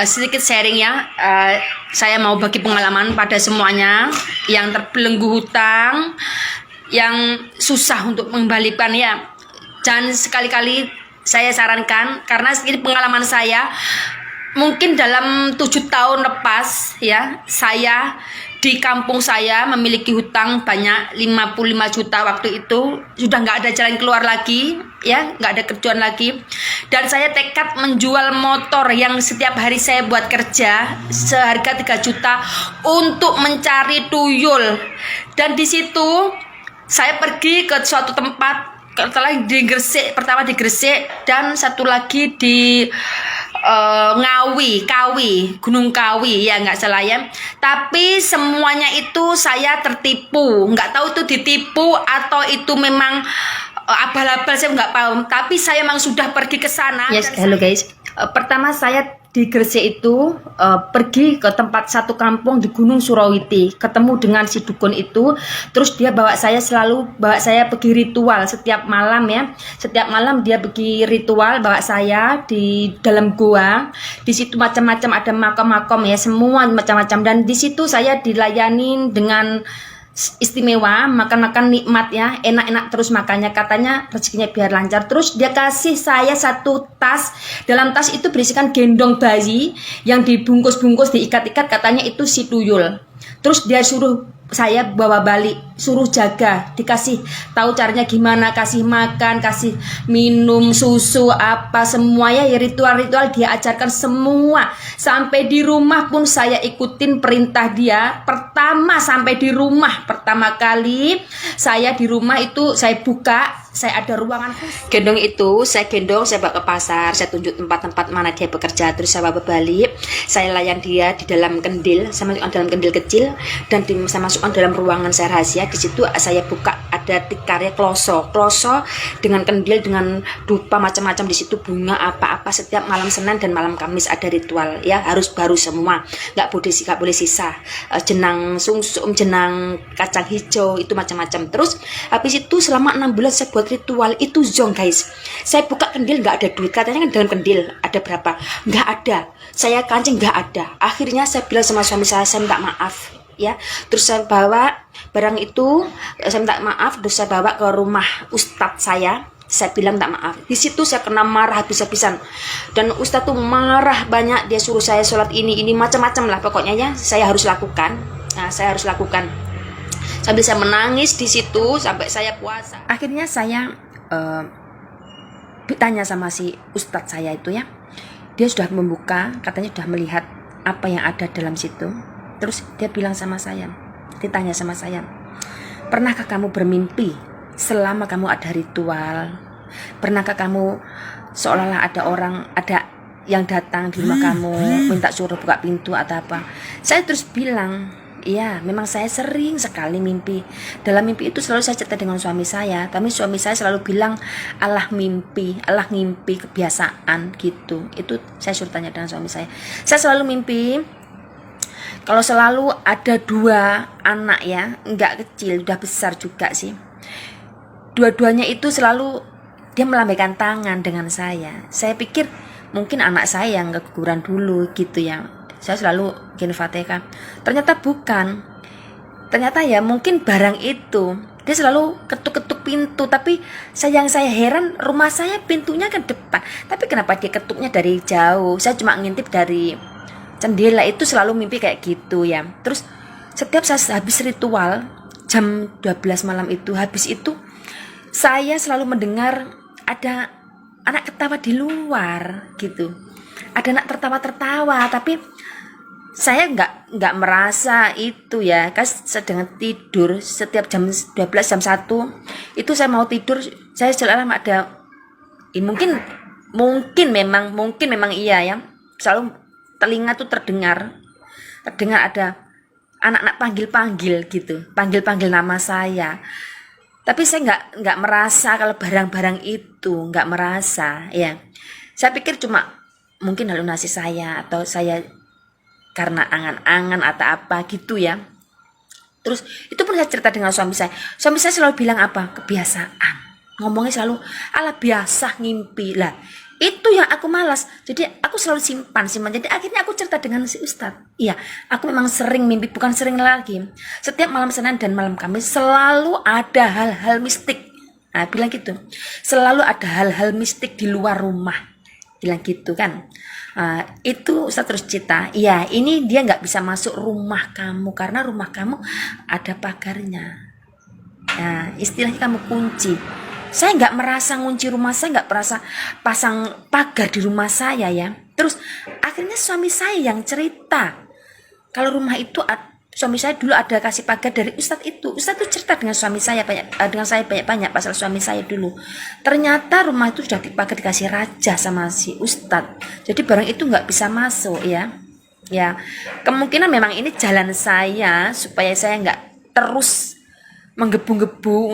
Sedikit sharing ya, saya mau bagi pengalaman pada semuanya yang terbelenggu hutang, yang susah untuk mengembalikan ya. Jangan sekali-kali saya sarankan, karena ini pengalaman saya. Mungkin dalam 7 tahun lepas ya, saya di kampung saya memiliki hutang banyak 55 juta waktu itu. Sudah nggak ada jalan keluar lagi ya, nggak ada kerjaan lagi. Dan saya tekad menjual motor yang setiap hari saya buat kerja seharga 3 juta untuk mencari tuyul. Dan di situ saya pergi ke suatu tempat, setelah di Gresik, pertama di Gresik dan satu lagi di Gunung Kawi ya, nggak salah ya. Tapi semuanya itu saya tertipu, nggak tahu itu ditipu atau itu memang abal-abal, saya nggak paham. Tapi saya memang sudah pergi ke sana. Yes, halo guys. Pertama saya di Gresik itu pergi ke tempat satu kampung di Gunung Surawiti, ketemu dengan si dukun itu. Terus dia selalu bawa saya pergi ritual setiap malam ya. Setiap malam dia pergi ritual, bawa saya di dalam gua. Di situ macam-macam, ada makam-makam ya, semua macam-macam. Dan di situ saya dilayani dengan istimewa, makan-makan nikmat ya, enak-enak terus makannya, katanya rezekinya biar lancar. Terus dia kasih saya satu tas, dalam tas itu berisikan gendong bayi yang dibungkus-bungkus, diikat-ikat, katanya itu si tuyul. Terus dia suruh saya bawa balik, suruh jaga, dikasih tahu caranya gimana, kasih makan, kasih minum, susu, apa semuanya ya, ritual-ritual dia ajarkan semua. Sampai di rumah pun saya ikutin perintah dia. Pertama sampai di rumah, pertama kali saya di rumah itu saya buka, saya ada ruangan khusus. Gendong itu saya gendong, saya bawa ke pasar, saya tunjuk tempat-tempat mana dia bekerja, terus saya bawa balik, saya layan dia di dalam kendil, saya masukkan dalam kendil kecil dan saya masukkan dalam ruangan saya rahasia. Di situ saya buka, ada tikarnya kloso dengan kendil, dengan dupa macam-macam di situ, bunga apa-apa. Setiap malam Senin dan malam Kamis ada ritual ya, harus baru semua, nggak boleh sisa. Jenang sungsum, jenang kacang hijau, itu macam-macam. Terus habis itu selama 6 bulan saya buat ritual itu zong guys. Saya buka kendil nggak ada duit, katanya kan dalam kendil ada berapa, nggak ada. Saya kancing nggak ada. Akhirnya saya bilang sama suami saya minta maaf ya. Terus saya bawa barang itu, saya minta maaf, terus saya bawa ke rumah ustadz saya bilang minta maaf. Di situ saya kena marah habis-habisan, dan ustadz tuh marah banyak, dia suruh saya sholat ini macam-macam lah pokoknya ya, saya harus lakukan. Nah, saya harus lakukan sambil saya menangis di situ sampai saya puasa. Akhirnya saya bertanya sama si ustadz saya itu ya, dia sudah membuka, katanya sudah melihat apa yang ada dalam situ. Terus dia bilang sama saya, ditanya sama saya, pernahkah kamu bermimpi selama kamu ada ritual? Pernahkah kamu seolah-olah ada yang datang di rumah kamu minta suruh buka pintu atau apa? Saya terus bilang, iya, memang saya sering sekali mimpi. Dalam mimpi itu selalu saya cerita dengan suami saya, tapi suami saya selalu bilang alah mimpi, kebiasaan gitu. Itu saya suruh tanya dengan suami saya. Saya selalu mimpi kalau selalu ada 2 anak ya, enggak kecil, udah besar juga sih. Dua-duanya itu selalu dia melambaikan tangan dengan saya. Saya pikir mungkin anak saya yang keguguran dulu gitu ya. Saya selalu gini Fatihah. Ternyata bukan. Ternyata ya mungkin barang itu. Dia selalu ketuk-ketuk pintu. Tapi yang saya heran, rumah saya pintunya ke depan. Tapi kenapa dia ketuknya dari jauh? Saya cuma ngintip dari jendela. Itu selalu mimpi kayak gitu ya. Terus setiap saya habis ritual jam 12 malam itu, habis itu saya selalu mendengar ada anak ketawa di luar gitu. Ada anak tertawa-tertawa, tapi saya nggak merasa itu ya, kan sedang tidur. Setiap jam 12, jam 1 itu saya mau tidur, saya selalu ada mungkin memang iya ya, selalu telinga tuh terdengar ada anak-anak panggil gitu, panggil nama saya. Tapi saya nggak merasa kalau barang-barang itu, nggak merasa ya. Saya pikir cuma mungkin halusinasi saya, atau saya karena angan-angan atau apa gitu ya. Terus itu pun saya cerita dengan suami saya. Suami saya selalu bilang apa? Kebiasaan. Ngomongnya selalu ala biasa ngimpi lah. Itu yang aku malas. Jadi aku selalu simpan. Jadi akhirnya aku cerita dengan si Ustadz. Iya, aku memang sering mimpi, bukan sering lagi. Setiap malam Senin dan malam Kamis selalu ada hal-hal mistik. Nah, bilang gitu. Selalu ada hal-hal mistik di luar rumah. Bilang gitu kan. Itu Ustadz terus cerita. Iya, ini dia nggak bisa masuk rumah kamu karena rumah kamu ada pagarnya. Nah, istilahnya kamu kunci. Saya nggak merasa ngunci rumah saya, nggak merasa pasang pagar di rumah saya ya. Terus akhirnya suami saya yang cerita kalau rumah itu suami saya dulu ada kasih pagar dari Ustadz itu. Ustadz itu cerita dengan suami saya banyak pasal suami saya dulu. Ternyata rumah itu sudah dipagar dikasih raja sama si Ustadz. Jadi barang itu nggak bisa masuk ya. Ya kemungkinan memang ini jalan saya supaya saya nggak terus menggebu-gebu